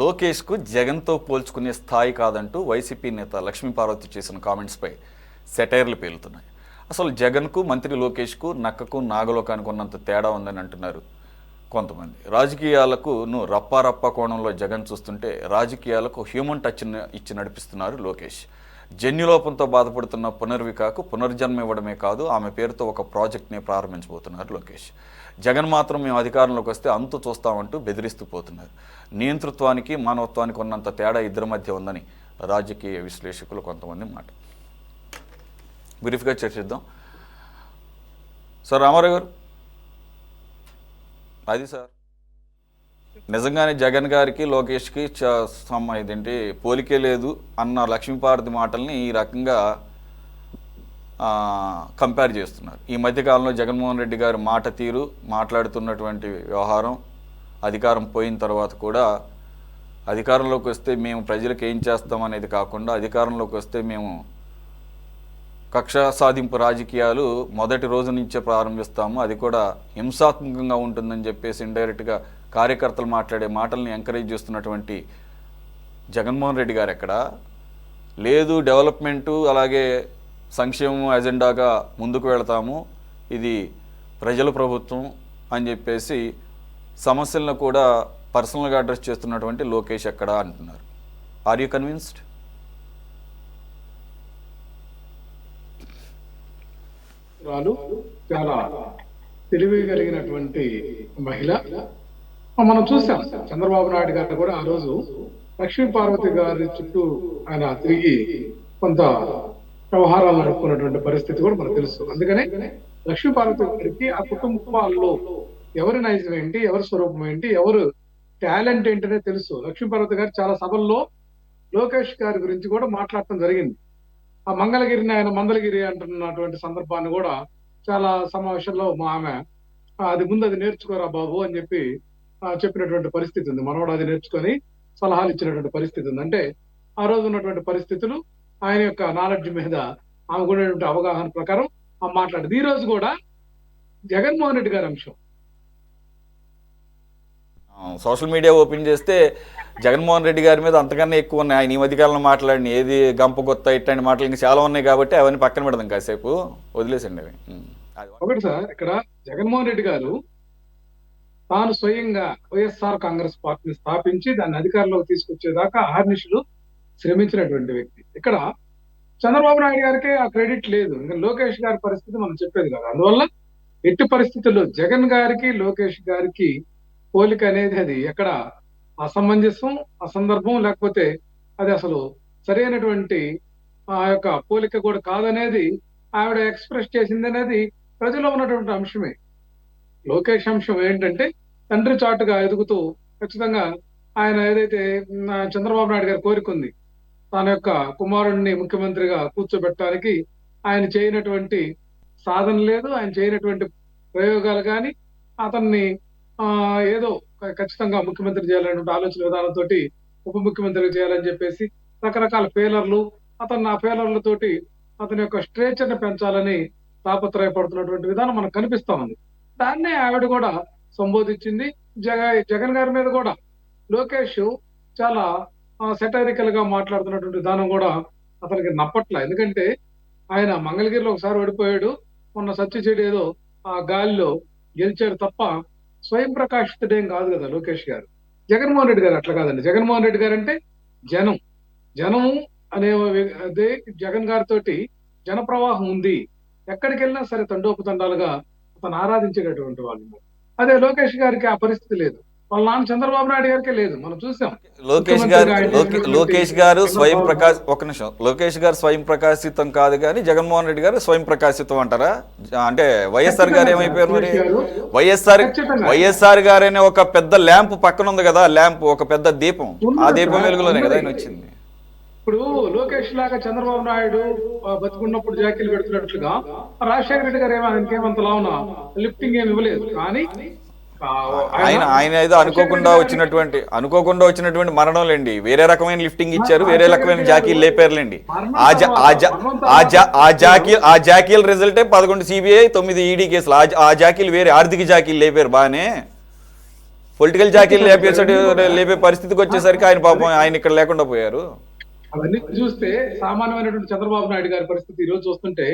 లోకేష్కు జగన్తో పోల్చుకునే స్థాయి కాదంటూ వైసీపీ నేత లక్ష్మీపార్వతి చేసిన కామెంట్స్పై సెటైర్లు పేలుతున్నాయి. అసలు జగన్కు మంత్రి లోకేష్కు నక్కకు నాగలోకానికి ఉన్నంత తేడా ఉందని అంటున్నారు కొంతమంది. రాజకీయాలకు రప్పారప్ప కోణంలో జగన్ చూస్తుంటే రాజకీయాలకు హ్యూమన్ టచ్ ఇచ్చి నడిపిస్తున్నారు లోకేష్. జన్యులోపంతో బాధపడుతున్న పునర్వికాకు పునర్జన్మ ఇవ్వడమే కాదు, ఆమె పేరుతో ఒక ప్రాజెక్ట్ని ప్రారంభించబోతున్నారు లోకేష్. జగన్ మాత్రం మేము అధికారంలోకి వస్తే అంతు చూస్తామంటూ బెదిరిస్తూ పోతున్నారు. నియంతృత్వానికి మానవత్వానికి ఉన్నంత తేడా ఇద్దరి మధ్య ఉందని రాజకీయ విశ్లేషకులు కొంతమంది మాట. బ్రీఫ్గా చర్చిద్దాం. సార్ రామారావు గారు, అది సార్ నిజంగానే జగన్ గారికి లోకేష్కి ఇదేంటి పోలికే లేదు అన్న లక్ష్మీపార్వతి మాటల్ని ఈ రకంగా కంపేర్ చేస్తున్నారు. ఈ మధ్యకాలంలో జగన్మోహన్ రెడ్డి గారు మాట తీరు, మాట్లాడుతున్నటువంటి వ్యవహారం, అధికారం పోయిన తర్వాత కూడా అధికారంలోకి వస్తే మేము ప్రజలకు ఏం చేస్తామనేది కాకుండా అధికారంలోకి వస్తే మేము కక్ష సాధింపు రాజకీయాలు మొదటి రోజు నుంచే ప్రారంభిస్తాము, అది కూడా హింసాత్మకంగా ఉంటుందని చెప్పేసి ఇండైరెక్ట్గా కార్యకర్తలు మాట్లాడే మాటల్ని ఎంకరేజ్ చేస్తున్నటువంటి జగన్మోహన్ రెడ్డి గారు ఎక్కడ లేదు, డెవలప్మెంటు అలాగే సంక్షేమం ఎజెండాగా ముందుకు వెళతాము, ఇది ప్రజల ప్రభుత్వం అని చెప్పేసి సమస్యలను కూడా పర్సనల్గా అడ్రస్ చేస్తున్నటువంటి లోకేష్ ఎక్కడ అంటున్నారు. Are you convinced? చాలా తెలివి కలిగినటువంటి మహిళ. మనం చూసాం చంద్రబాబు నాయుడు గారు కూడా ఆ రోజు లక్ష్మీపార్వతి గారి చుట్టూ ఆయన తిరిగి కొంత వ్యవహారాలు నడుపుకున్నటువంటి పరిస్థితి కూడా మనకు తెలుసు. అందుకనే లక్ష్మీపార్వతి గారికి ఆ కుటుంబాల్లో ఎవరి నైజం ఏంటి, ఎవరి స్వరూపం ఏంటి, ఎవరు టాలెంట్ ఏంటనే తెలుసు. లక్ష్మీపార్వతి గారు చాలా సభల్లో లోకేష్ గారి గురించి కూడా మాట్లాడటం జరిగింది. ఆ మంగళగిరిని ఆయన మందలగిరి అంటున్నటువంటి సందర్భాన్ని కూడా చాలా సమావేశంలో ఆమె అది ముందు అది నేర్చుకోరా బాబు అని చెప్పినటువంటి పరిస్థితి ఉంది. మనవాడు అది నేర్చుకొని సలహాలు ఇచ్చినటువంటి పరిస్థితి ఉంది. అంటే ఆ రోజు ఉన్నటువంటి పరిస్థితులు, ఆయన యొక్క నాలెడ్జ్ మీద ఆమెకు ఉన్నటువంటి అవగాహన ప్రకారం ఆమె మాట్లాడింది. ఈ రోజు కూడా జగన్మోహన్ రెడ్డి గారి అంశం సోషల్ మీడియా ఓపెన్ చేస్తే జగన్మోహన్ రెడ్డి గారి మీద అంతకన్నా ఎక్కువ ఉన్నాయి. ఆయన ఈ మధ్యకాలంలో మాట్లాడిన ఏది గంప కొత్త ఇట్లాంటి మాటలు ఇంకా చాలా ఉన్నాయి కాబట్టి అవన్నీ పక్కన పెడదాం, కాసేపు వదిలేసండి అవి. ఒకటి సార్, ఇక్కడ జగన్మోహన్ రెడ్డి గారు తాను స్వయంగా వైఎస్ఆర్ కాంగ్రెస్ పార్టీని స్థాపించి దాన్ని అధికారంలోకి తీసుకొచ్చేదాకా అహర్నిశలు శ్రమించినటువంటి వ్యక్తి. ఇక్కడ చంద్రబాబు నాయుడు గారికి ఆ క్రెడిట్ లేదు. ఇంకా లోకేష్ గారి పరిస్థితి మనం చెప్పేది కాదు. అందువల్ల ఎట్టి పరిస్థితుల్లో జగన్ గారికి లోకేష్ గారికి పోలిక అనేది అది ఎక్కడ అసమంజసం, అసందర్భం, లేకపోతే అది అసలు సరైనటువంటి ఆ యొక్క పోలిక కూడా కాదనేది ఆవిడ ఎక్స్ప్రెస్ చేసింది అనేది ప్రజల్లో ఉన్నటువంటి అంశమే. లోకేష్ అంశం ఏంటంటే తండ్రి చాటుగా ఎదుగుతూ ఖచ్చితంగా ఆయన ఏదైతే చంద్రబాబు నాయుడు గారి కోరిక ఉంది, తన యొక్క కుమారుడిని ముఖ్యమంత్రిగా కూర్చోబెట్టడానికి ఆయన చేయనటువంటి సాధన లేదు, ఆయన చేయనటువంటి ప్రయోగాలు కానీ అతన్ని ఏదో ఖచ్చితంగా ముఖ్యమంత్రి చేయాలనేటువంటి ఆలోచన విధానంతో ఉప ముఖ్యమంత్రిగా చేయాలని చెప్పేసి రకరకాల ఫెయిలర్లు, అతను ఆ ఫెయిలర్లతోటి అతని యొక్క స్ట్రేచర్ని పెంచాలని తాపత్రయపడుతున్నటువంటి విధానం మనకు కనిపిస్తా ఉంది. దాన్నే ఆవిడ కూడా సంబోధించింది. జగన్ గారి మీద కూడా లోకేష్ చాలా సెటైరికల్ గా మాట్లాడుతున్నటువంటి విధానం కూడా అతనికి నప్పట్ల. ఎందుకంటే ఆయన మంగళగిరిలో ఒకసారి ఓడిపోయాడు, మొన్న సత్యచేడు ఏదో ఆ గాలిలో గెలిచాడు తప్ప స్వయం ప్రకాశితుడేం కాదు కదా లోకేష్ గారు. జగన్మోహన్ రెడ్డి గారు అట్లా కాదండి. జగన్మోహన్ రెడ్డి గారు అంటే జనము అనే అదే జగన్ గారితో జన ప్రవాహం ఉంది. ఎక్కడికి వెళ్ళినా సరే తండోపతండాలుగా అతను ఆరాధించేటటువంటి వాళ్ళు. అదే లోకేష్ గారికి ఆ పరిస్థితి లేదు. వాళ్ళ నాన్న చంద్రబాబు నాయుడు గారికే లేదు. మనం చూసాం. లోకేష్ గారు స్వయం ప్రకాశ్ ఒక నిమిషం లోకేష్ గారు స్వయం ప్రకాశితం కాదు కానీ జగన్మోహన్ రెడ్డి గారు స్వయం ప్రకాశితం అంటారా? అంటే వైఎస్ఆర్ గారు ఏమైపోయారు మరి? వైఎస్ఆర్ గారు అనే ఒక పెద్ద ల్యాంప్ పక్కన ఉంది కదా, ల్యాంప్ ఒక పెద్ద దీపం, ఆ దీపం వెలుగులోనే కదా ఆయన వచ్చింది. ఇప్పుడు లోకేష్ లాగా చంద్రబాబు నాయుడు బతుకున్నప్పుడు జాకీలు పెడుతున్నట్లుగా రాజశేఖర రెడ్డి గారు ఆయనకేమంత లావున లిఫ్టింగ్ ఏమి ఇవ్వలేదు. కానీ ఆయన ఏదో అనుకోకుండా వచ్చినటువంటి మరణంలేండి, వేరే రకమైన లిఫ్టింగ్ ఇచ్చారు, వేరే రకమైన జాకీలు లేపారులేండి. ఆ జాకీల రిజల్టే 11 CBI 9 ED కేసులు. ఆ జాకీలు వేరే ఆర్థిక జాకీలు లేపారు బాగానే. పొలిటికల్ కరెక్ట్ జాకీలు సార్. ఇప్పుడు లేపేసాడు, అవన్నీ కూడా లేపే పరిస్థితికి వచ్చేసరికి ఆయన పాపం ఆయన ఇక్కడ లేకుండా పోయారు. అవన్నీ చూస్తే సామాన్యమైనటువంటి చంద్రబాబు నాయుడు గారి పరిస్థితి ఈ రోజు చూస్తుంటే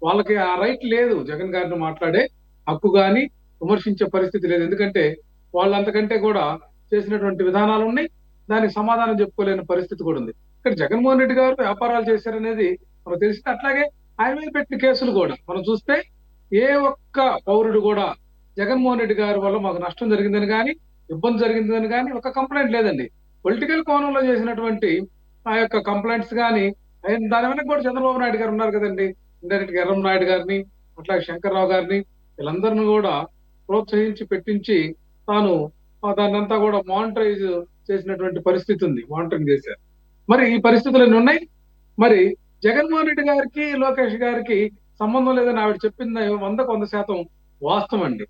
వాళ్ళకి ఆ రైట్ లేదు. జగన్ గారిని మాట్లాడే హక్కు గాని విమర్శించే పరిస్థితి లేదు. ఎందుకంటే వాళ్ళు అంతకంటే కూడా చేసినటువంటి విధానాలు ఉన్నాయి. దానికి సమాధానం చెప్పుకోలేని పరిస్థితి కూడా ఉంది. ఇక్కడ జగన్మోహన్ రెడ్డి గారు వ్యాపారాలు చేశారనేది మనకు తెలిసింది. అట్లాగే ఆయన మీద పెట్టిన కేసులు కూడా మనం చూస్తే ఏ ఒక్క పౌరుడు కూడా జగన్మోహన్ రెడ్డి గారి వల్ల మాకు నష్టం జరిగిందని కానీ ఇబ్బంది జరిగిందని కానీ ఒక కంప్లైంట్ లేదండి. పొలిటికల్ కోణంలో చేసినటువంటి ఆ యొక్క కంప్లైంట్స్ కానీ దాని వెనక కూడా చంద్రబాబు నాయుడు గారు ఉన్నారు కదండి. ఇండైరెక్ట్ గా ఎర్రం నాయుడు గారిని అట్లాగే శంకర్రావు గారిని వీళ్ళందరిని కూడా ప్రోత్సహించి పెట్టించి తాను దాన్ని అంతా కూడా మానిటరైజ్ చేసినటువంటి పరిస్థితి ఉంది. మానిటరింగ్ చేశారు. మరి ఈ పరిస్థితులు ఎన్ని ఉన్నాయి. మరి జగన్మోహన్ రెడ్డి గారికి లోకేష్ గారికి సంబంధం లేదని ఆవిడ చెప్పింది 100% వాస్తవం అండి.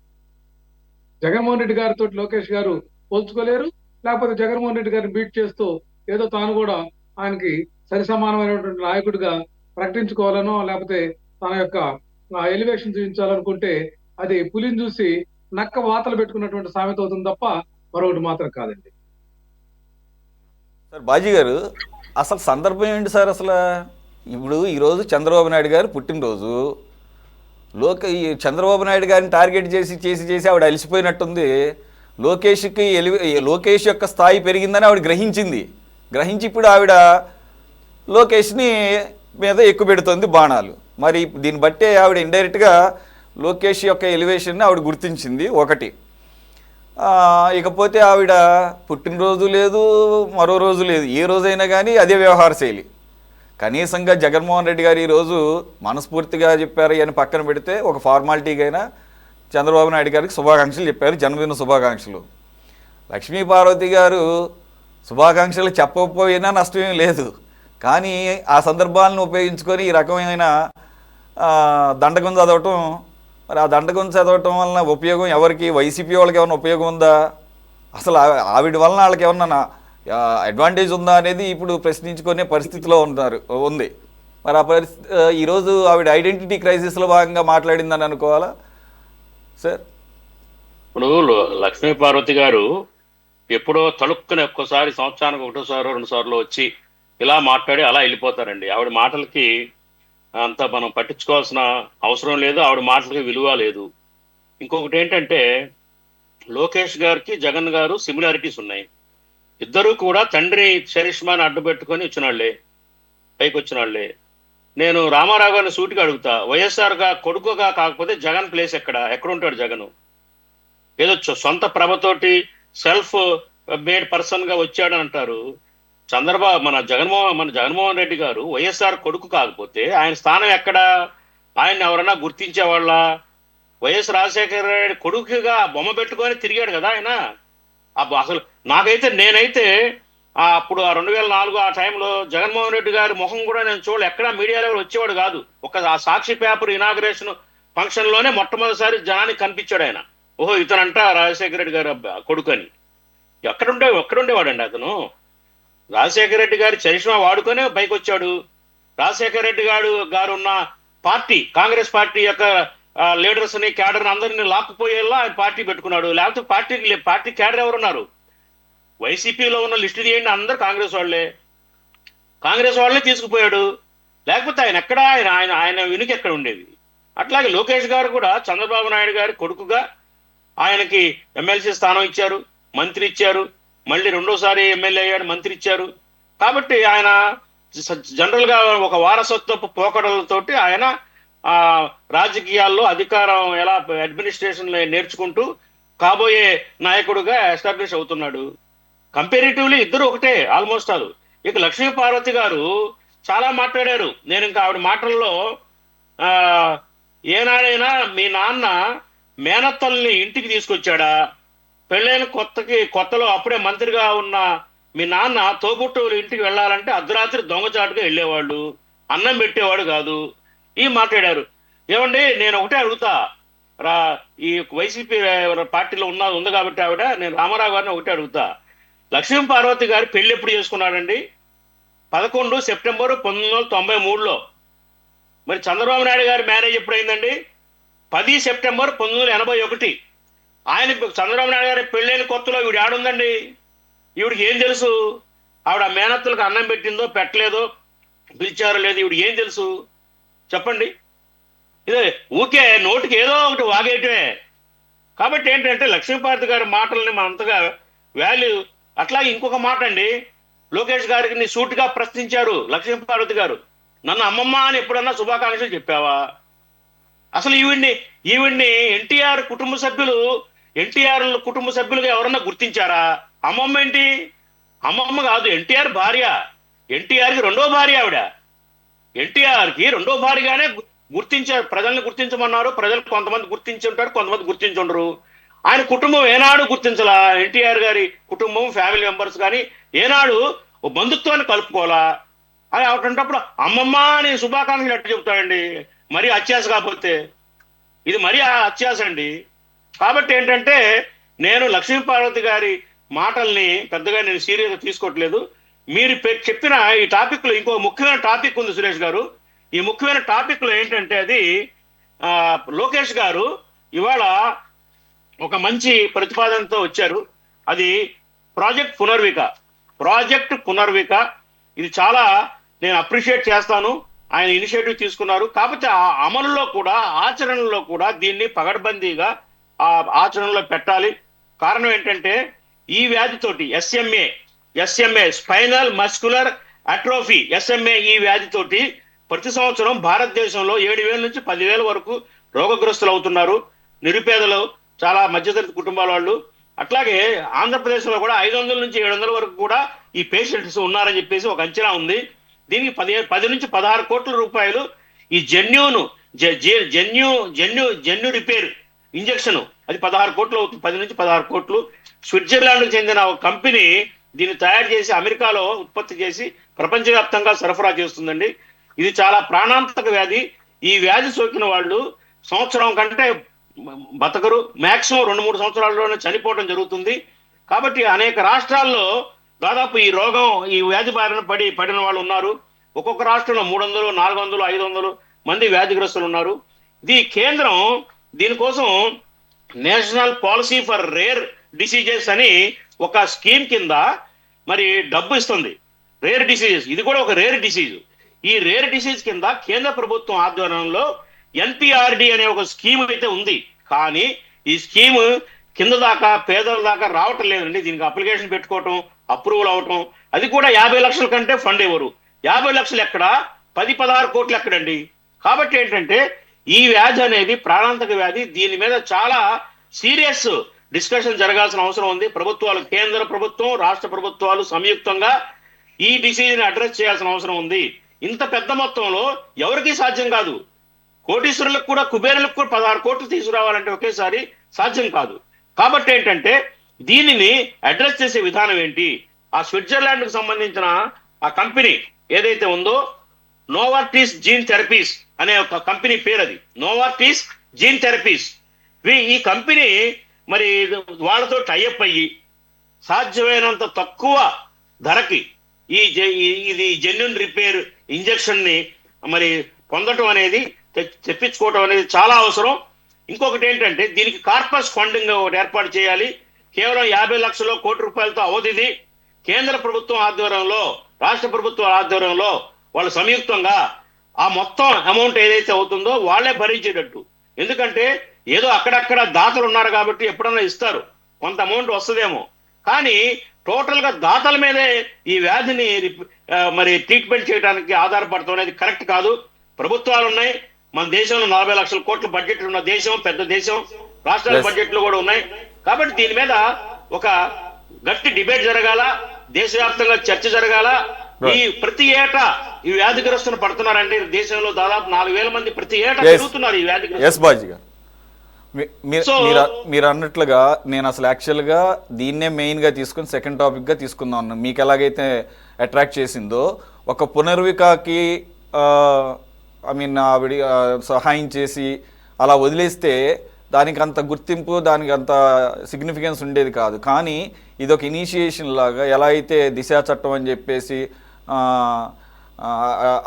జగన్మోహన్ రెడ్డి గారితో లోకేష్ గారు పోల్చుకోలేరు. లేకపోతే జగన్మోహన్ రెడ్డి గారిని బీట్ చేస్తూ ఏదో తాను కూడా ఆయనకి సరి సమానమైనటువంటి నాయకుడిగా ప్రకటించుకోవాలనో లేకపోతే తన యొక్క ఎలివేషన్ చూపించాలనుకుంటే అది పులిని చూసి నక్క వాతలు పెట్టుకున్నటువంటి సామెత అవుతుంది తప్ప మరొకటి మాత్రం కాదండి. సార్ బాజీ గారు, అసలు సందర్భం ఏంటి సార్? అసలు ఇప్పుడు ఈరోజు చంద్రబాబు నాయుడు గారు పుట్టినరోజు. ఈ చంద్రబాబు నాయుడు గారిని టార్గెట్ చేసి చేసి చేసి ఆవిడ అలసిపోయినట్టుంది. లోకేష్ యొక్క స్థాయి పెరిగిందని ఆవిడ గ్రహించి ఇప్పుడు ఆవిడ లోకేష్ని మీద ఎక్కువ పెడుతుంది బాణాలు. మరి దీన్ని బట్టే ఆవిడ ఇండైరెక్ట్గా లోకేష్ యొక్క ఎలివేషన్ని ఆవిడ గుర్తించింది ఒకటి. ఇకపోతే ఆవిడ పుట్టినరోజు లేదు, మరో రోజు లేదు, ఏ రోజైనా కానీ అదే వ్యవహార శైలి. కనీసంగా జగన్మోహన్ రెడ్డి గారు ఈరోజు మనస్ఫూర్తిగా చెప్పారు అని పక్కన పెడితే ఒక ఫార్మాలిటీగా అయినా చంద్రబాబు నాయుడు గారికి శుభాకాంక్షలు చెప్పారు, జన్మదిన శుభాకాంక్షలు. లక్ష్మీ పార్వతి గారు శుభాకాంక్షలు చెప్పకపోయినా నష్టమేం లేదు, కానీ ఆ సందర్భాలను ఉపయోగించుకొని ఈ రకమైన దండకం చదవటం, మరి ఆ దండకం చదవటం వలన ఉపయోగం ఎవరికి? వైసీపీ వాళ్ళకి ఏమైనా ఉపయోగం ఉందా? అసలు ఆవిడ వలన వాళ్ళకి ఏమన్నా అడ్వాంటేజ్ ఉందా అనేది ఇప్పుడు ప్రశ్నించుకునే పరిస్థితిలో ఉంది. మరి ఆ పరిస్థితి ఈరోజు ఆవిడ ఐడెంటిటీ క్రైసిస్లో భాగంగా మాట్లాడిందని అనుకోవాలా సార్? ఇప్పుడు లక్ష్మీ పార్వతి గారు ఎప్పుడో తలుక్కుని ఒక్కసారి సంవత్సరానికి 1 సారో 2 సార్లు వచ్చి ఇలా మాట్లాడి అలా వెళ్ళిపోతారండి. ఆవిడ మాటలకి అంత మనం పట్టించుకోవాల్సిన అవసరం లేదు, ఆవిడ మాటలకి విలువ లేదు. ఇంకొకటి ఏంటంటే, లోకేష్ గారికి జగన్ గారు సిమిలారిటీస్ ఉన్నాయి. ఇద్దరూ కూడా తండ్రి చరిష్మాని అడ్డు పెట్టుకొని వచ్చినాళ్లే, పైకి వచ్చినాళ్లే. నేను రామారావు గారిని సూటిగా అడుగుతా, వైఎస్ఆర్ గా కొడుకుగా కాకపోతే జగన్ ప్లేస్ ఎక్కడుంటాడు జగన్? ఏదో సొంత ప్రభతోటి సెల్ఫ్ మేడ్ పర్సన్ గా వచ్చాడని అంటారు. మన జగన్మోహన్ రెడ్డి గారు వైఎస్ఆర్ కొడుకు కాకపోతే ఆయన స్థానం ఎక్కడ? ఆయన ఎవరన్నా గుర్తించేవాళ్ళ? వైఎస్ రాజశేఖర రెడ్డి కొడుకుగా బొమ్మ పెట్టుకొని తిరిగాడు కదా ఆయన. అసలు నేనైతే అప్పుడు 2004 ఆ టైంలో జగన్మోహన్ రెడ్డి గారి ముఖం కూడా నేను చూడలే, ఎక్కడా మీడియాలో వచ్చేవాడు కాదు. ఆ సాక్షి పేపర్ ఇనాగ్రేషన్ ఫంక్షన్ లోనే మొట్టమొదటిసారి జనానికి కనిపించాడు ఆయన. ఓహో, ఇతనంట రాజశేఖర రెడ్డి గారు కొడుకు అని. ఎక్కడుండేవాడండి అతను? రాజశేఖర రెడ్డి గారి చరిష్మా వాడుకొని పైకి వచ్చాడు. రాజశేఖర రెడ్డి గారు ఉన్న పార్టీ, కాంగ్రెస్ పార్టీ యొక్క లీడర్స్ ని, క్యాడర్ అందరినీ లాక్కుపోయేలా ఆయన పార్టీ పెట్టుకున్నాడు. లేకపోతే పార్టీ క్యాడర్ ఎవరున్నారు? వైసీపీలో ఉన్న లిస్టు తీయండి, అందరు కాంగ్రెస్ వాళ్ళే తీసుకుపోయాడు. లేకపోతే ఆయన ఎక్కడ? ఆయన వెనుక ఎక్కడ ఉండేది? అట్లాగే లోకేష్ గారు కూడా చంద్రబాబు నాయుడు గారి కొడుకుగా ఆయనకి ఎమ్మెల్సీ స్థానం ఇచ్చారు, మంత్రి ఇచ్చారు, మళ్ళీ రెండోసారి ఎమ్మెల్యే అయ్యాడు, మంత్రి ఇచ్చారు. కాబట్టి ఆయన జనరల్ గా ఒక వారసత్వపు పోకడలతోటి ఆయన రాజకీయాల్లో అధికారం ఎలా అడ్మినిస్ట్రేషన్ నేర్చుకుంటూ కాబోయే నాయకుడుగా ఎస్టాబ్లిష్ అవుతున్నాడు. కంపారిటివ్లీ ఇద్దరు ఒకటే ఆల్మోస్ట్ ఆల్. ఇక లక్ష్మీ పార్వతి గారు చాలా మాట్లాడారు. నేను ఇంకా ఆవిడ మాటల్లో ఏనాడైనా మీ నాన్న మేనత్తల్ని ఇంటికి తీసుకొచ్చాడా? పెళ్ళైన కొత్తలో అప్పుడే మంత్రిగా ఉన్న మీ నాన్న తోబుట్టువులు ఇంటికి వెళ్ళాలంటే అర్ధరాత్రి దొంగచాటుగా వెళ్ళేవాళ్ళు, అన్నం పెట్టేవాడు కాదు. ఈ మాట్లాడారు. ఏమండి, నేను ఒకటే అడుగుతా, ఈ వైసీపీ పార్టీలో ఉంది కాబట్టి ఆవిడ, నేను రామారావు గారిని ఒకటే అడుగుతా, లక్ష్మీ పార్వతి గారు పెళ్లి ఎప్పుడు చేసుకున్నాడండి? 11 సెప్టెంబర్ 1993లో. మరి చంద్రబాబు నాయుడు గారి మ్యారేజ్ ఎప్పుడైందండి? 10 సెప్టెంబర్ 1981. ఆయన చంద్రబాబు నాయుడు గారి పెళ్ళైన కొత్తలో ఈవిడ ఆడుందండి. ఈవిడికి ఏం తెలుసు? ఆవిడ మేనత్తలకు అన్నం పెట్టిందో పెట్టలేదో, పిలిచారో లేదు, ఈవిడికి ఏం తెలుసు చెప్పండి? ఇదే ఊకే నోటికి ఏదో ఒకటి వాగేయటమే. కాబట్టి ఏంటంటే లక్ష్మీపార్వతి గారి మాటల్ని మనం అంతగా వాల్యూ. అట్లాగే ఇంకొక మాట అండి, లోకేష్ గారికి సూటిగా ప్రశ్నించారు లక్ష్మీపార్వతి గారు, నన్ను అమ్మమ్మ అని ఎప్పుడన్నా శుభాకాంక్షలు చెప్పావా? అసలు ఈవిడ్ని ఎన్టీఆర్ కుటుంబ సభ్యులుగా ఎవరన్నా గుర్తించారా? అమ్మమ్మ ఏంటి? అమ్మమ్మ కాదు, ఎన్టీఆర్ భార్య. ఎన్టీఆర్కి రెండో భార్య ఆవిడ. ఎన్టీఆర్కి రెండో భార్యగానే గుర్తించారు. ప్రజల్ని గుర్తించమన్నారు. ప్రజలు కొంతమంది గుర్తించి ఉంటారు, కొంతమంది గుర్తించి ఉండరు. ఆయన కుటుంబం ఏనాడు గుర్తించలా. ఎన్టీఆర్ గారి కుటుంబం, ఫ్యామిలీ మెంబర్స్ కానీ ఏనాడు ఓ బంధుత్వాన్ని కలుపుకోవాలా. అది అటువంటిప్పుడు అమ్మమ్మ అని శుభాకాంక్షలు ఎట్లా చెబుతాడండి? మరీ అత్యాస కాకపోతే ఇది మరీ అత్యాస అండి. కాబట్టి ఏంటంటే నేను లక్ష్మీపార్వతి గారి మాటల్ని పెద్దగా నేను సీరియస్గా తీసుకోవట్లేదు. మీరు చెప్పిన ఈ టాపిక్ లో ఇంకో ముఖ్యమైన టాపిక్ ఉంది సురేష్ గారు. ఈ ముఖ్యమైన టాపిక్ లో ఏంటంటే అది లోకేష్ గారు ఇవాళ ఒక మంచి ప్రతిపాదనతో వచ్చారు. అది ప్రాజెక్ట్ పునర్విక. ఇది చాలా నేను అప్రిషియేట్ చేస్తాను. ఆయన ఇనిషియేటివ్ తీసుకున్నారు. కాకపోతే ఆ అమలులో కూడా, ఆచరణలో కూడా దీన్ని పగడ్బందీగా ఆ ఆచరణలో పెట్టాలి. కారణం ఏంటంటే ఈ వ్యాధితోటి SMA spinal muscular atrophy, SMA ఈ వ్యాధితోటి ప్రతి సంవత్సరం భారతదేశంలో 7,000 నుంచి 10,000 వరకు రోగగ్రస్తులు అవుతున్నారు. నిరుపేదలు, చాలా మధ్యతరగతి కుటుంబాల వాళ్ళు. అట్లాగే ఆంధ్రప్రదేశ్లో కూడా 500 నుంచి 700 వరకు కూడా ఈ పేషెంట్స్ ఉన్నారని చెప్పేసి ఒక అంచనా ఉంది. దీనికి 10 నుంచి 16 కోట్ల రూపాయలు ఈ జన్యు రిపేర్ ఇంజెక్షన్ అది 16 కోట్లు అవుతుంది. 10 నుంచి 16 కోట్లు. స్విట్జర్లాండ్కు చెందిన ఒక కంపెనీ దీన్ని తయారు చేసి అమెరికాలో ఉత్పత్తి చేసి ప్రపంచవ్యాప్తంగా సరఫరా చేస్తుందండి. ఇది చాలా ప్రాణాంతక వ్యాధి. ఈ వ్యాధి సోకిన వాళ్ళు సంవత్సరం కంటే బతకరు. మాక్సిమం 2-3 సంవత్సరాల్లోనే చనిపోవడం జరుగుతుంది. కాబట్టి అనేక రాష్ట్రాల్లో దాదాపు ఈ వ్యాధి బారిన పడిన వాళ్ళు ఉన్నారు. ఒక్కొక్క రాష్ట్రంలో 300, 400, 500 మంది వ్యాధిగ్రస్తులు ఉన్నారు. ఇది కేంద్రం దీనికోసం national policy for rare diseases అని ఒక స్కీమ్ కింద మరి డబ్బు ఇస్తుంది. రేర్ డిసీజెస్, ఇది కూడా ఒక రేర్ డిసీజ్. ఈ రేర్ డిసీజ్ కింద కేంద్ర ప్రభుత్వం ఆధ్వర్యంలో ఎన్పిఆర్డి అనే ఒక స్కీమ్ అయితే ఉంది. కానీ ఈ స్కీమ్ కింద దాకా, పేదల దాకా రావటం లేదండి. దీనికి అప్లికేషన్ పెట్టుకోవటం, అప్రూవల్ అవటం, అది కూడా 50 లక్షల కంటే ఫండ్ ఇవ్వరు. 50 లక్షలు ఎక్కడ, 10-16 కోట్లు ఎక్కడండి? కాబట్టి ఏంటంటే ఈ వ్యాధి అనేది ప్రాణాంతక వ్యాధి. దీని మీద చాలా సీరియస్ డిస్కషన్ జరగాల్సిన అవసరం ఉంది. ప్రభుత్వాలు, కేంద్ర ప్రభుత్వం, రాష్ట్ర ప్రభుత్వాలు సంయుక్తంగా ఈ డిసీజ్ ని అడ్రస్ చేయాల్సిన అవసరం ఉంది. ఇంత పెద్ద మొత్తంలో ఎవరికీ సాధ్యం కాదు. కోటీశ్వరులకు కూడా, కుబేరులకు కూడా 16 కోట్లు తీసుకురావాలంటే ఒకేసారి సాధ్యం కాదు. కాబట్టి ఏంటంటే దీనిని అడ్రస్ చేసే విధానం ఏంటి? ఆ స్విట్జర్లాండ్ కు సంబంధించిన ఆ కంపెనీ ఏదైతే ఉందో, నోవార్టిస్ జీన్ థెరపీస్ అనే ఒక కంపెనీ పేరు, అది నోవార్టిస్ జీన్ థెరపీస్. ఈ కంపెనీ మరి వాళ్ళతో టైఅప్ అయ్యి సాధ్యమైనంత తక్కువ ధరకి ఇది జెన్యున్ రిపేర్ ఇంజెక్షన్ ని మరి పొందటం అనేది, తెప్పించుకోవటం అనేది చాలా అవసరం. ఇంకొకటి ఏంటంటే దీనికి కార్పస్ ఫండింగ్ ఒకటి ఏర్పాటు చేయాలి. కేవలం 50 లక్షలు, కోటి రూపాయలతో అవధిది. కేంద్ర ప్రభుత్వం ఆధ్వర్యంలో, రాష్ట్ర ప్రభుత్వం ఆధ్వర్యంలో వాళ్ళు సంయుక్తంగా ఆ మొత్తం అమౌంట్ ఏదైతే అవుతుందో వాళ్ళే భరించేటట్టు. ఎందుకంటే ఏదో అక్కడక్కడ దాతలు ఉన్నారు కాబట్టి ఎప్పుడన్నా ఇస్తారు, కొంత అమౌంట్ వస్తుందేమో. కానీ టోటల్ గా దాతల మీదే ఈ వ్యాధిని మరి ట్రీట్మెంట్ చేయడానికి ఆధారపడతాం అనేది కరెక్ట్ కాదు. ప్రభుత్వాలు ఉన్నాయి. మన దేశంలో 40 లక్షల కోట్ల బడ్జెట్ ఉన్న దేశం, పెద్ద దేశం. రాష్ట్రాల బడ్జెట్లు కూడా ఉన్నాయి. కాబట్టి దీని మీద ఒక గట్టి డిబేట్ జరగాల, దేశవ్యాప్తంగా చర్చ జరగాల. ఈ ప్రతి ఏటా ఈ వ్యాధిగ్రస్తులు పడుతున్నారండి. దేశంలో దాదాపు 4,000 మంది ప్రతి ఏటా పెరుగుతున్నారు ఈ వ్యాధిగ్రస్తులు. మీరు అన్నట్లుగా నేను అసలు యాక్చువల్గా దీన్నే మెయిన్గా తీసుకుని సెకండ్ టాపిక్గా తీసుకుందాం అన్నాను. మీకు ఎలాగైతే అట్రాక్ట్ చేసిందో, ఒక పునర్వికాకి ఆవిడ సహాయం చేసి అలా వదిలేస్తే దానికి అంత గుర్తింపు, దానికి అంత సిగ్నిఫికెన్స్ ఉండేది కాదు. కానీ ఇది ఒక ఇనిషియేషన్ లాగా, ఎలా అయితే దిశ చట్టం అని చెప్పేసి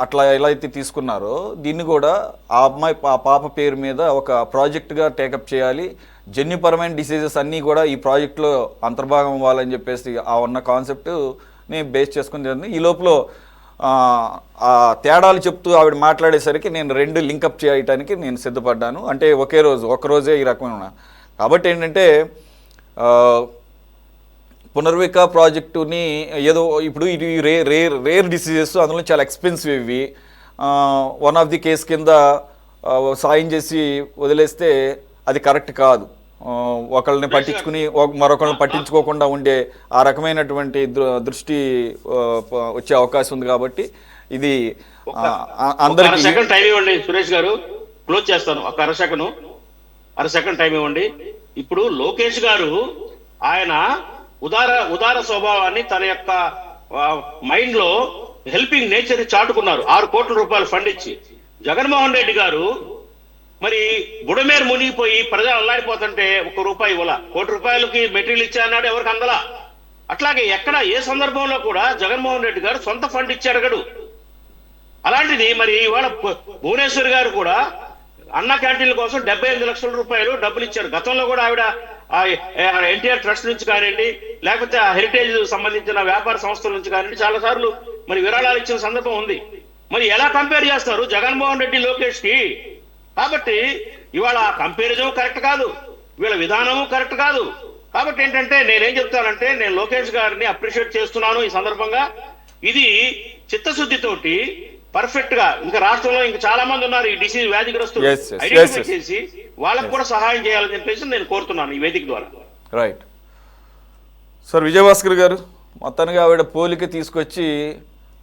అట్లా ఎలా అయితే తీసుకున్నారో, దీన్ని కూడా ఆ పాప పేరు మీద ఒక ప్రాజెక్ట్గా టేకప్ చేయాలి. జన్యుపరమైన డిసీజెస్ అన్నీ కూడా ఈ ప్రాజెక్టులో అంతర్భాగం అవ్వాలని చెప్పేసి ఆ ఉన్న కాన్సెప్ట్ని బేస్ చేసుకుని జరిగింది. ఈ లోపల ఆ తేడాలు చెప్తూ ఆవిడ మాట్లాడేసరికి నేను 2 లింకప్ చేయడానికి నేను సిద్ధపడ్డాను. అంటే ఒకరోజే ఈ రకమైన. కాబట్టి ఏంటంటే పునర్విక ప్రాజెక్టుని ఏదో ఇప్పుడు ఇది రేర్ డిసీజెస్, అందులో చాలా ఎక్స్పెన్సివ్ ఇవి. వన్ ఆఫ్ ది కేస్ కింద సాయం చేసి వదిలేస్తే అది కరెక్ట్ కాదు. ఒకళ్ళని పట్టించుకుని మరొకళ్ళని పట్టించుకోకుండా ఉండే ఆ రకమైనటువంటి దృష్టి వచ్చే అవకాశం ఉంది. కాబట్టి ఇది అందరికీ టైం ఇవ్వండి సురేష్ గారు, క్లోజ్ చేస్తాను. ఒక అర సెకండ్ టైం ఇవ్వండి. ఇప్పుడు లోకేష్ గారు ఆయన ఉదార స్వభావాన్ని తన యొక్క మైండ్ లో హెల్పింగ్ నేచర్ చాటుకున్నారు 6 కోట్ల రూపాయలు ఫండ్ ఇచ్చి. జగన్మోహన్ రెడ్డి గారు మరి బుడమేరు మునిగిపోయి ప్రజలు అల్లాడిపోతుంటే ₹1 ఇవ్వాల, ₹1 మెటీరియల్ ఇచ్చా అన్నాడు, ఎవరికి అందలా. అట్లాగే ఎక్కడ ఏ సందర్భంలో కూడా జగన్మోహన్ రెడ్డి గారు సొంత ఫండ్ ఇచ్చి అడగడు. అలాంటిది మరి ఇవాళ భువనేశ్వర్ గారు కూడా అన్న క్యాంటీన్ల కోసం 78 లక్షల రూపాయలు డబ్బులు ఇచ్చారు. గతంలో కూడా ఆవిడ ఎన్టీఆర్ ట్రస్ట్ నుంచి కానివ్వండి, లేకపోతే హెరిటేజ్ సంబంధించిన వ్యాపార సంస్థల నుంచి కానివ్వండి, చాలా సార్లు మరి విరాళాలు ఇచ్చిన సందర్భం ఉంది. మరి ఎలా కంపేర్ చేస్తారు జగన్మోహన్ రెడ్డి లోకేష్ కి? కాబట్టి ఇవాళ కంపారిజన్ కరెక్ట్ కాదు, వీళ్ళ విధానము కరెక్ట్ కాదు. కాబట్టి ఏంటంటే నేనేం చెప్తానంటే, నేను లోకేష్ గారిని అప్రిషియేట్ చేస్తున్నాను ఈ సందర్భంగా. ఇది చిత్తశుద్ధితోటి పర్ఫెక్ట్ గా ఇంకా రాష్ట్రంలో ఇంకా చాలా మంది ఉన్నారు ఈ డిసీజ్ వ్యాధిగ్రస్తులు, ఐడెంటిఫై చేసి వాళ్ళకు కూడా సహాయం చేయాలని చెప్పేసి నేను కోరుతున్నాను ఈ వేదిక ద్వారా. Right sir. విజయభాస్కర్ గారు, మొత్తానికి ఆవిడ పోలిక తీసుకొచ్చి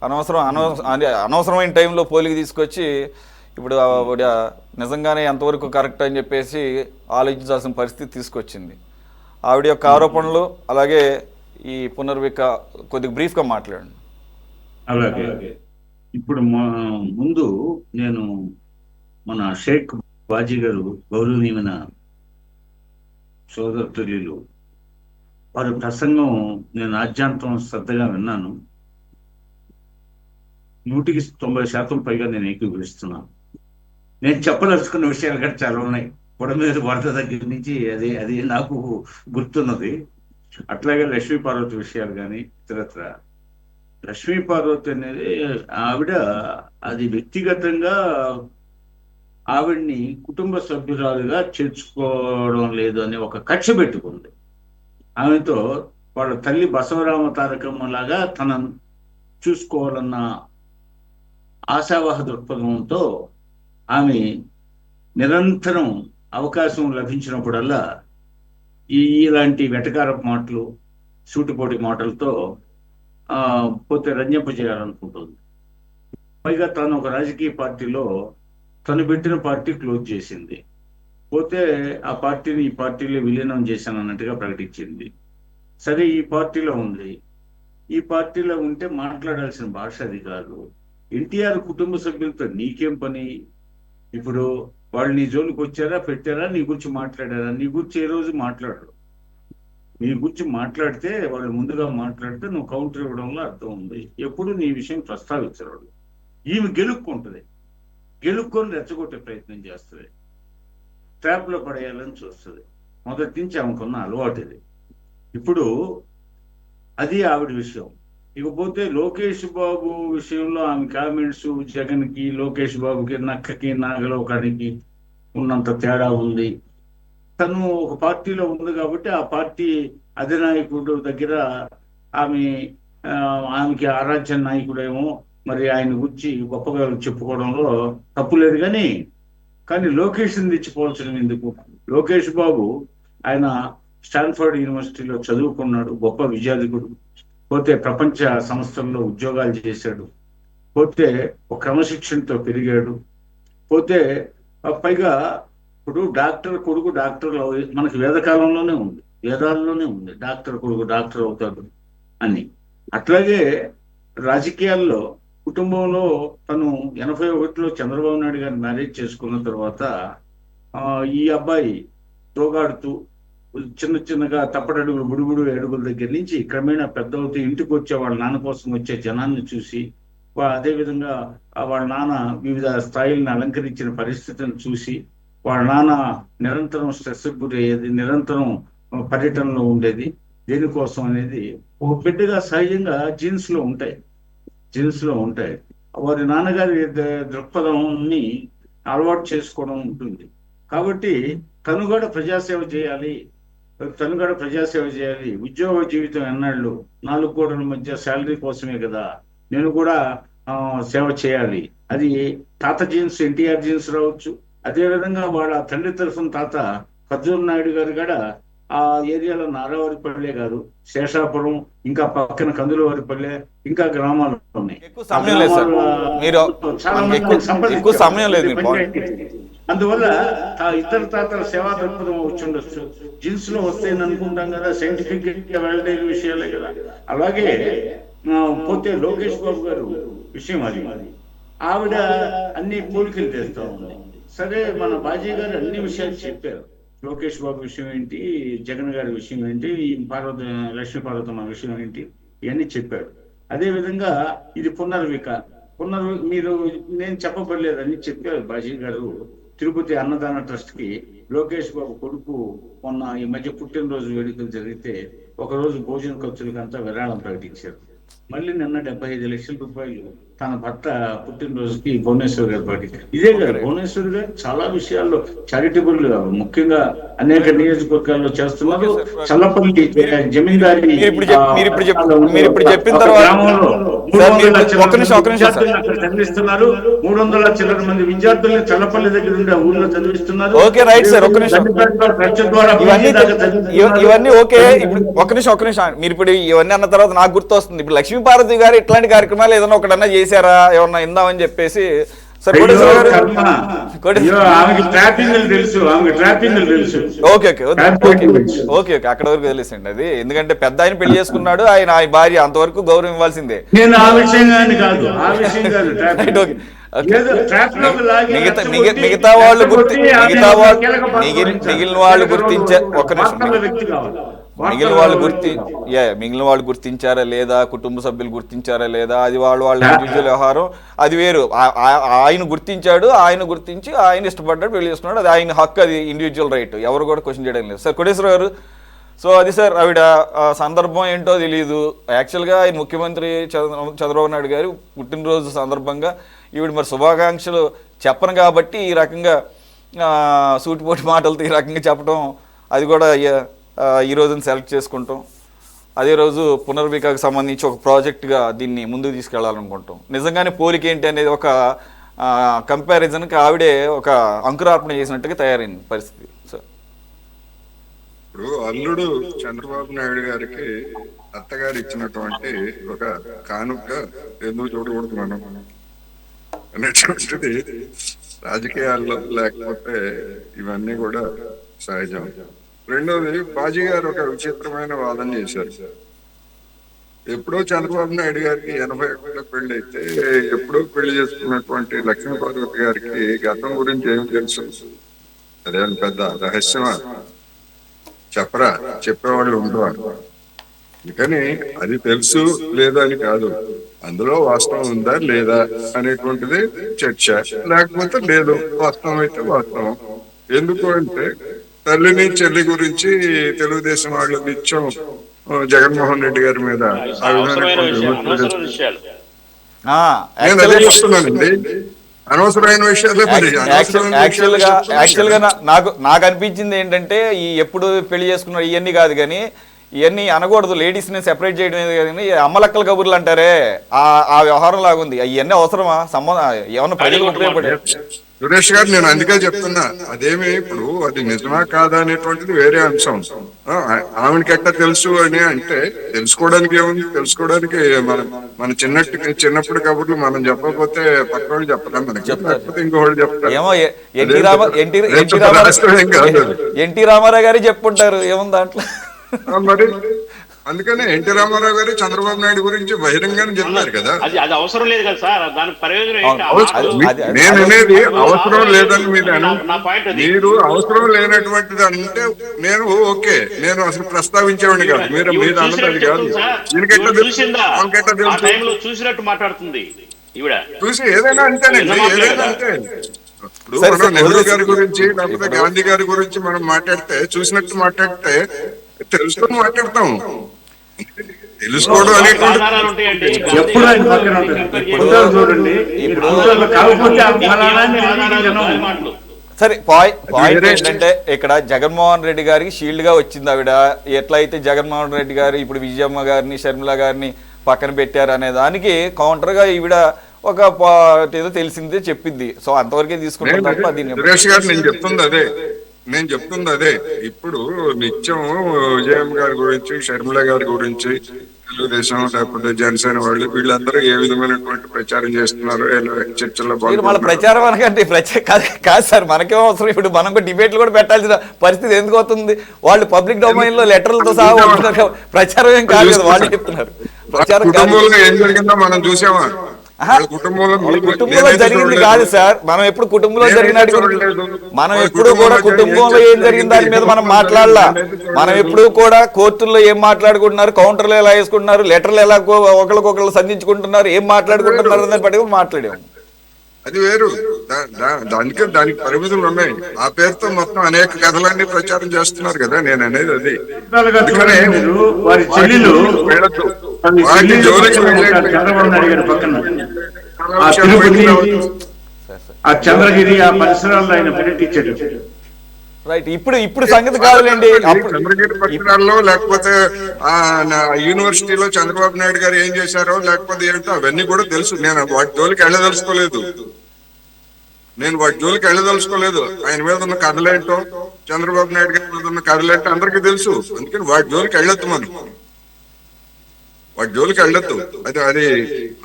అనవసరమైన టైంలో పోలిక తీసుకొచ్చి ఇప్పుడు ఆవిడ నిజంగానే ఎంతవరకు కరెక్ట్ అని చెప్పేసి ఆలోచించాల్సిన పరిస్థితి తీసుకొచ్చింది. ఆవిడ యొక్క ఆరోపణలు అలాగే ఈ పునర్విక కొద్దిగా బ్రీఫ్గా మాట్లాడండి. అలాగే ఇప్పుడు ముందు నేను మన షేక్ బాజీ గారు గౌరవనీయమైన సోదరులు వారి ప్రసంగం నేను ఆద్యాంతం శ్రద్ధగా విన్నాను. 190% పైగా నేను ఏకీభవిస్తున్నాను. నేను చెప్పదలుచుకున్న విషయాలు కూడా చాలా ఉన్నాయి. పొడమీద వరద దగ్గర నుంచి అది నాకు గుర్తున్నది. అట్లాగే లక్ష్మీ పార్వతి విషయాలు కానీ ఇతరత్ర. లక్ష్మీ పార్వతి అనేది ఆవిడ అది వ్యక్తిగతంగా ఆవిడ్ని కుటుంబ సభ్యురాలుగా చేర్చుకోవడం లేదు అని ఒక కక్ష పెట్టుకుంది. ఆమెతో వాళ్ళ తల్లి బసవరామ తారకమ్మ లాగా తనను చూసుకోవాలన్న ఆశావాహ దృక్పథంతో ఆమె నిరంతరం అవకాశం లభించినప్పుడల్లా ఇలాంటి వెటకారపు మాటలు, సూటిపోటి మాటలతో పోతే రంజింపజేయాలనుకుంటుంది. పైగా తను ఒక రాజకీయ పార్టీలో తను పెట్టిన పార్టీ క్లోజ్ చేసింది. పోతే ఆ పార్టీని ఈ పార్టీలో విలీనం చేశాను అన్నట్టుగా ప్రకటించింది. సరే, ఈ పార్టీలో ఉంది. ఈ పార్టీలో ఉంటే మాట్లాడాల్సిన భాష అది కాదు. ఎన్టీఆర్ కుటుంబ సభ్యులతో నీకేం పని? ఇప్పుడు వాళ్ళు నీ జోలికి వచ్చారా, పెట్టారా, నీ గురించి మాట్లాడారా? నీ గురించి ఏ రోజు మాట్లాడరు. నీ గురించి మాట్లాడితే వాళ్ళు ముందుగా మాట్లాడితే నువ్వు కౌంటర్ ఇవ్వడంలో అర్థం ఉంది. ఎప్పుడు నీ విషయం ప్రస్తావించరు వాళ్ళు. ఈమె గెలుక్కొని రెచ్చగొట్టే ప్రయత్నం చేస్తుంది, ట్రాప్లో పడేయాలని చూస్తుంది. మొదటి నుంచి ఆమెకున్న అలవాటు ఇది. ఇప్పుడు అది ఆవిడ విషయం. ఇకపోతే లోకేష్ బాబు విషయంలో ఆమె కామెంట్స్, జగన్కి లోకేష్ బాబుకి నక్కకి నాగలోకానికి ఉన్నంత తేడా ఉంది. తను ఒక పార్టీలో ఉంది కాబట్టి ఆ పార్టీ అధినాయకుడు దగ్గర ఆమెకి ఆరాధ్య నాయకుడేమో, మరి ఆయన గురించి గొప్పగా చెప్పుకోవడంలో తప్పు లేదు. కానీ లోకేష్ని తెచ్చిపోల్చడం ఎందుకు? లోకేష్ బాబు ఆయన స్టాన్ఫర్డ్ యూనివర్సిటీలో చదువుకున్నాడు, గొప్ప విద్యాధికుడు. పోతే ప్రపంచ సంస్థల్లో ఉద్యోగాలు చేశాడు. పోతే ఒక క్రమశిక్షణతో పెరిగాడు. పోతే పైగా ఇప్పుడు డాక్టర్ కొడుకు డాక్టర్ మనకి వేదకాలంలోనే ఉంది, వేదాల్లోనే ఉంది, డాక్టర్ కొడుకు డాక్టర్ అవుతాడు అని. అట్లాగే రాజకీయాల్లో కుటుంబంలో తను 81లో చంద్రబాబు నాయుడు గారిని మ్యారేజ్ చేసుకున్న తర్వాత ఈ అబ్బాయి తోగాడుతూ చిన్నగా తప్పటడుగులు, బుడుగుడు అడుగుల దగ్గర నుంచి క్రమేణా పెద్ద అవుతూ ఇంటికి వచ్చే వాళ్ళ నాన్న కోసం వచ్చే జనాన్ని చూసి, అదేవిధంగా వాళ్ళ నాన్న వివిధ స్థాయిలను అలంకరించిన పరిస్థితిని చూసి వాళ్ళ నాన్న నిరంతరం స్ట్రెస్ గురి అయ్యేది, నిరంతరం పర్యటనలో ఉండేది. దేనికోసం అనేది ఒక బిడ్డగా సహజంగా జీన్స్ లో ఉంటాయి. వారి నాన్నగారి దృక్పథంని అలవాటు చేసుకోవడం ఉంటుంది. కాబట్టి తను కూడా ప్రజాసేవ చేయాలి. ఉద్యోగ జీవితం ఎన్నాళ్ళు, 4 గోడల మధ్య శాలరీ కోసమే కదా, నేను కూడా సేవ చేయాలి. అది తాత జీన్స్, ఎన్టీఆర్ జీన్స్ రావచ్చు. అదే విధంగా వాళ్ళ తండ్రి తరఫున తాత ఖర్జూర్ నాయుడు గారు కూడా ఆ ఏరియాలో నారావారిపల్లె గారు, శేషాపురం, ఇంకా పక్కన కందులవారిపల్లె, ఇంకా గ్రామాలు ఉన్నాయి. ఎక్కువ సమయం లేదు సార్, మీరు చాలా మనకి మంది ఎక్కువ సమయం లేదు మీరు అందువల్ల ఇతర తాతల సేవా దృక్పథం వచ్చి ఉండొచ్చు. జీన్స్ లో వస్తాయని అనుకుంటాం కదా, సైంటిఫిక్ గా వెల్లడైన విషయాలే కదా. అలాగే పోతే లోకేష్ బాబు గారు విషయం అది, ఆవిడ అన్ని పోలికలు తెస్తా ఉంది. సరే, మన బాజీ గారు అన్ని విషయాలు చెప్పారు. లోకేష్ బాబు విషయం ఏంటి, జగన్ గారి విషయం ఏంటి, లక్ష్మీ పార్వతమ్మ విషయం ఏంటి, ఇవన్నీ చెప్పాడు. అదే విధంగా ఇది మీరు నేను చెప్పబడలేదని చెప్పారు బాజీ గారు. తిరుపతి అన్నదాన ట్రస్ట్ కి లోకేష్ బాబు కొడుకు మొన్న ఈ మధ్య పుట్టినరోజు వేడుకలు జరిగితే ఒకరోజు భోజన ఖర్చులకు అంతా విరాళం ప్రకటించారు. మళ్ళీ నిన్న 75 లక్షల రూపాయలు తన భర్త పుట్టినరోజుకి భువనేశ్వర్ గారు ప్రకటించారు. ఇదే కదా, భువనేశ్వర్ గారు చాలా విషయాల్లో చారిటబుల్, ముఖ్యంగా అనేక నియోజకవర్గాల్లో చేస్తున్నారు. చల్లపల్లి జమీందారి మీరు చెప్పిన తర్వాత చదివిస్తున్నారు. 300 చిల్లర మంది విద్యార్థులను చల్లపల్లి దగ్గర ఉండే ఊళ్ళో చదివిస్తున్నారు. ఓకే, రైట్ సార్, ఒక్క నిమిషం. ఇవన్నీ ఓకే. ఇప్పుడు ఒక్క నిమిషం మీరు ఇప్పుడు ఇవన్నీ అన్న తర్వాత నాకు గుర్తు వస్తుంది, ఇప్పుడు లక్ష్మీ పార్వతి గారు ఇట్లాంటి కార్యక్రమాలు ఏదైనా ఒకటన్నా చేశారా, ఏమన్నా ఇందామని చెప్పేసి సార్. ఓకే, అక్కడ వరకు తెలిసిండి అది. ఎందుకంటే పెద్ద ఆయన పెళ్లి చేసుకున్నాడు, ఆయన భార్య, అంతవరకు గౌరవం ఇవ్వాల్సిందే. మిగతా వాళ్ళు మిగిలిన వాళ్ళు గుర్తించారు. ఒక్క నిమిషం, మిగిలిన వాళ్ళు గుర్తించారా లేదా, కుటుంబ సభ్యులు గుర్తించారా లేదా, అది వాళ్ళ ఇండివిజువల్ వ్యవహారం, అది వేరు. ఆయన గుర్తించాడు, ఆయన గుర్తించి ఆయన ఇష్టపడ్డాడు, పెళ్లి చేసుకున్నాడు, అది ఆయన హక్కు, అది ఇండివిజువల్ రైట్, ఎవరు కూడా క్వశ్చన్ చేయడం లేదు. సార్ కోటేశ్వర గారు, సో అది సార్, ఆవిడ సందర్భం ఏంటో తెలియదు. యాక్చువల్గా ఆయన ముఖ్యమంత్రి చంద్రబాబు నాయుడు గారు పుట్టినరోజు సందర్భంగా ఈవిడ మరి శుభాకాంక్షలు చెప్పను కాబట్టి ఈ రకంగా సూటిపోటి మాటలతో ఈ రకంగా చెప్పడం, అది కూడా ఈ రోజుని సెలెక్ట్ చేసుకుంటాం. అదే రోజు పునర్వికాకు సంబంధించి ఒక ప్రాజెక్టుగా దీన్ని ముందుకు తీసుకెళ్లాలనుకుంటాం. నిజంగానే పోలిక ఏంటి అనేది ఒక కంపారిజన్కి ఆవిడే ఒక అంకురార్పణ చేసినట్టుగా తయారైంది పరిస్థితి. సార్, ఇప్పుడు అల్లుడు చంద్రబాబు నాయుడు గారికి అత్తగారు ఇచ్చినటువంటి ఒక కానుక ఎందుకు చూడకూడదు మనం అనేటువంటిది రాజకీయాల్లో, లేకపోతే ఇవన్నీ కూడా సహజం. రెండోది, బాజీ గారు ఒక విచిత్రమైన వాదన చేశారు. ఎప్పుడో చంద్రబాబు నాయుడు గారికి 81లో పెళ్లి అయితే ఎప్పుడో పెళ్లి చేసుకున్నటువంటి లక్ష్మీ పార్వతి గారికి గతం గురించి ఏం తెలుసు? అదేమన్నా పెద్ద రహస్యమా? చెప్పేవాళ్ళు ఉండరు. అందుకని అది తెలుసు లేదా అని కాదు, అందులో వాస్తవం ఉందా లేదా అనేటువంటిది చర్చ. లేకపోతే లేదు, వాస్తవం అయితే వాస్తవం. ఎందుకు అంటే తల్లిని చెల్లి గురించి తెలుగుదేశం వాళ్ళు నిత్యం జగన్మోహన్ రెడ్డి గారి మీద ఆ నేను అదే చెప్తున్నానండి, అనవసరమైన విషయాలే. యాక్చువల్గా నాకు అనిపించింది ఏంటంటే, ఈ ఎప్పుడు పెళ్లి చేసుకున్న ఇవన్నీ కాదు కానీ, ఇవన్నీ అనకూడదు, లేడీస్ని సెపరేట్ చేయడం కానీ, అమ్మలక్కల కబుర్లు అంటారే ఆ వ్యవహారం లాగుంది. ఇవన్నీ అవసరమా? సంబంధం ఏమన్నా ప్రజలకు ఉపయోగపడే? సురేష్ గారు, నేను అందుకే చెప్తున్నా, అదేమి ఇప్పుడు అది నిజమా కాదా అనేటువంటిది వేరే అంశం. ఆమెకి ఎట్లా తెలుసు అని అంటే, తెలుసుకోవడానికి ఏముంది? తెలుసుకోవడానికి మన చిన్నప్పుడు కబుర్లు మనం చెప్పకపోతే పక్క వాళ్ళు చెప్పలేం, మనకి లేకపోతే ఇంకోళ్ళు చెప్తారు. ఎన్టీ రామారావు గారు చెప్పుంటారు, ఏముంది దాంట్లో. మరి అందుకనే ఎన్టీ రామారావు గారు చంద్రబాబు నాయుడు గురించి బహిరంగానే చెప్పారు కదా. అది అవసరం లేదు కదా సార్, దాని ప్రయోజనం నేను అనేది అవసరం లేదని మీరు అవసరం లేనటువంటిది అంటే నేను ఓకే, నేను అసలు ప్రస్తావించేవాడిని కాదు. మీరు అన్నది కాదు. చూసినట్టు మాట్లాడుతుంది ఈవిడ, చూసి ఏదైనా అంతేనండి, ఏదైనా అంతే. ఇప్పుడు సరే, మనం సరే, నెహ్రూ వదిలేసి- గారి గురించి లేకపోతే ఇప్పుడు- గాంధీ గారి గురించి మనం మాట్లాడితే చూసినట్టు మాట్లాడితే తెలుసుకొని మాట్లాడతాం. తెలుసుకోవడం అనేటువంటి ఆధారాలు ఉంటాయండి. ఎప్పుడు ఆయన పక్కన ఉంటుంది. ఫోటోలు చూడండి, ఈ ఫోటోలు కాకపోతే ఆ ఫలానాన్ని ఆధారాలు మాటలు. సరే, పాయింట్ వేరే ఏంటంటే ఇక్కడ జగన్మోహన్ రెడ్డి గారికి షీల్డ్ గా వచ్చింది ఆవిడ. ఎట్లయితే జగన్మోహన్ రెడ్డి గారు ఇప్పుడు విజయమ్మ గారిని షర్మిల గారిని పక్కన పెట్టారు అనే దానికి కౌంటర్ గా ఈవిడ ఒక ఏదో తెలిసిందే చెప్పింది. సో అంతవరకే తీసుకుంటాం తప్ప దీన్ని సురేష్ గారు నేను చెప్తుంది అదే. ఇప్పుడు నిత్యం విజయమ్మ గారి గురించి, షర్మిల గారి గురించి తెలుగుదేశం లేకపోతే జనసేన వాళ్ళు వీళ్ళందరూ ఏ విధమైనటువంటి ప్రచారం చేస్తున్నారు, చర్చల్లో మీరు మళ్ళీ పాల్గొంటున్నారు. ప్రచారం అనకండి, కాదు సార్, మనకేం అవసరం. ఇప్పుడు మనం కూడా డిబేట్లు కూడా పెట్టాల్సిన పరిస్థితి ఎందుకు అవుతుంది? వాళ్ళు పబ్లిక్ డొమైన్ లో లెటర్లతో సహా వస్తున్నారు కాబట్టి ప్రచారం ఏం కాదు కదా, వాళ్ళు చెప్తున్నారు ప్రచారం కాదు. కుటుంబంలో ఏం జరిగిందో మనం చూసామా? వాళ్ళ కుటుంబంలో కుటుంబంలో జరిగింది కాదు సార్, మనం ఎప్పుడు కుటుంబంలో జరిగినట్టు మనం ఎప్పుడు కూడా కుటుంబంలో ఏం జరిగింది దాని మీద మనం మాట్లాడలా. మనం ఎప్పుడు కూడా కోర్టుల్లో ఏం మాట్లాడుకుంటున్నారు, కౌంటర్లు ఎలా వేసుకుంటున్నారు, లెటర్లు ఎలా ఒకరికొకరు సంధించుకుంటున్నారు, ఏం మాట్లాడుకుంటున్నారు అని బట్టి మాట్లాడాము. అది వేరు. దానికి పరిమితులు ఉన్నాయి. ఆ పేరుతో మొత్తం అనేక కథలన్నీ ప్రచారం చేస్తున్నారు కదా. నేను అనేది అది. మీరు వారి చెల్లెలు వాటి జోలికి చంద్రబాబు నాయుడు గారి పక్కన ఆ తిరుపతి, ఆ చంద్రగిరి, ఆ పరిసరాల్లో ఆయన పర్యటించాడు. రైట్. ఇప్పుడు సంగతి కాదులేండి. చంద్రగిరి పట్టణాల్లో లేకపోతే ఆ యూనివర్సిటీలో చంద్రబాబు నాయుడు గారు ఏం చేశారో లేకపోతే ఏంటో అవన్నీ కూడా తెలుసు. నేను వాటి జోలికి వెళ్ళదలుచుకోలేదు. ఆయన మీద ఉన్న కథలేంటో, చంద్రబాబు నాయుడు గారి మీద ఉన్న కథలేంటో అందరికీ తెలుసు. అందుకని వాటి జోలికి వెళ్ళొద్దు అది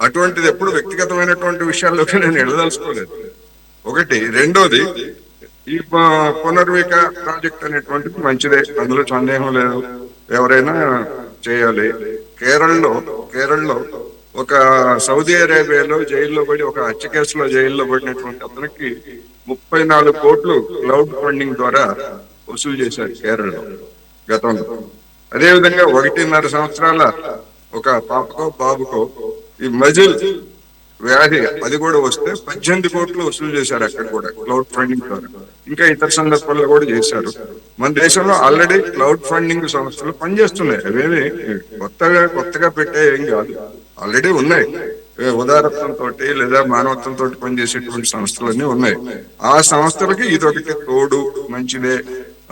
అటువంటిది ఎప్పుడు వ్యక్తిగతమైనటువంటి విషయాల్లోకి నేను వెళ్ళదలుచుకోలేదు. ఒకటి. రెండోది, ఈ పునర్విక ప్రాజెక్ట్ అనేటువంటిది మంచిదే, అందులో సందేహం లేదు. ఎవరైనా చేయాలి. కేరళలో ఒక సౌదీ అరేబియాలో జైల్లో పడి, ఒక హత్య కేసులో జైల్లో పడినటువంటి అతనికి 34 కోట్లు క్లౌడ్ ఫండింగ్ ద్వారా వసూలు చేశారు కేరళలో గతంలో. అదేవిధంగా 1.5 సంవత్సరాల ఒక పాపకో బాబుకో ఈ మజిల్ వ్యాధి అది కూడా వస్తే 18 కోట్లు వసూలు చేశారు అక్కడ కూడా క్లౌడ్ ఫండింగ్ ద్వారా. ఇంకా ఇతర సందర్భాల్లో కూడా చేశారు. మన దేశంలో ఆల్రెడీ క్లౌడ్ ఫండింగ్ సంస్థలు పనిచేస్తున్నాయి. అవేమి కొత్తగా పెట్టే ఏం కాదు, ఆల్రెడీ ఉన్నాయి. ఉదారత్వంతో లేదా మానవత్వంతో పనిచేసేటువంటి సంస్థలన్నీ ఉన్నాయి. ఆ సంస్థలకి ఇదొకటి తోడు, మంచిదే.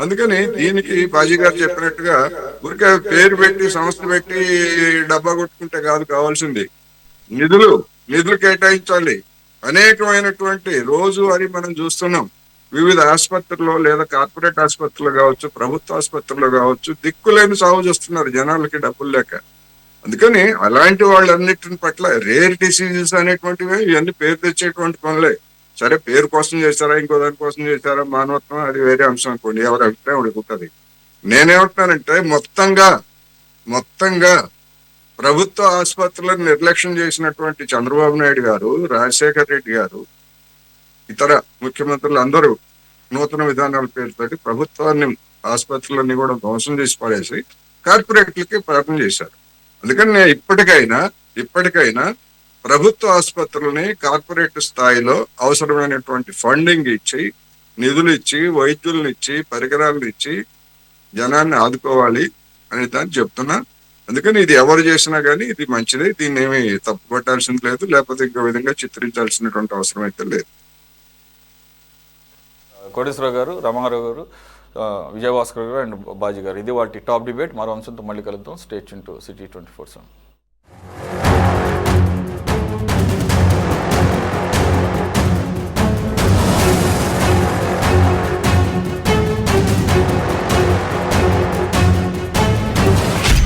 అందుకని దీనికి బాజీ గారు చెప్పినట్టుగా ఊరికే పేరు పెట్టి సంస్థ పెట్టి డబ్బా కొట్టుకుంటే కాదు కావాల్సింది. నిధులు కేటాయించాలి. అనేకమైనటువంటి రోజువారీ మనం చూస్తున్నాం, వివిధ ఆసుపత్రుల్లో లేదా కార్పొరేట్ ఆసుపత్రులు కావచ్చు, ప్రభుత్వ ఆసుపత్రుల్లో కావచ్చు, దిక్కులేని సాగు చేస్తున్నారు జనాలకి డబ్బులు లేక. అందుకని అలాంటి వాళ్ళన్నిటిని పట్ల రేర్ డిసీజెస్ అనేటువంటివి ఇవన్నీ పేరు తెచ్చేటువంటి పనులే. సరే, పేరు కోసం చేశారా, ఇంకో దాని కోసం చేశారా, మానవత్వం అది వేరే అంశం అనుకోండి, ఎవరి అభిప్రాయం అడుగుతుంది. నేనేమంటున్నానంటే మొత్తంగా ప్రభుత్వ ఆసుపత్రులను నిర్లక్ష్యం చేసినటువంటి చంద్రబాబు నాయుడు గారు, రాజశేఖర్ రెడ్డి గారు, ఇతర ముఖ్యమంత్రులు అందరూ నూతన విధానాల పేరుతోటి ప్రభుత్వాన్ని, ఆసుపత్రులన్నీ కూడా ధ్వంసం చేసి పడేసి కార్పొరేట్లకి ప్రారంభం చేశారు. అందుకని నేను ఇప్పటికైనా ప్రభుత్వ ఆసుపత్రులని కార్పొరేట్ స్థాయిలో అవసరమైనటువంటి ఫండింగ్ ఇచ్చి, నిధులు ఇచ్చి, వైద్యులను ఇచ్చి, పరికరాలను ఇచ్చి జనాన్ని ఆదుకోవాలి అనే దాన్ని చెప్తున్నా. అందుకని ఇది ఎవరు చేసినా కానీ ఇది మంచిదే. దీన్ని ఏమి తప్పు పట్టాల్సింది లేదు, లేకపోతే ఇంకో విధంగా చిత్రించాల్సినటువంటి అవసరం అయితే లేదు. కోటేశ్వరరావు గారు, రామారావు గారు, విజయభాస్కర్ గారు అండ్ బాజీ గారు, ఇది వాటి టాప్ డిబేట్. మరో అంశంతో మళ్ళీ కలుద్దాం. Stay tune to city 24/7.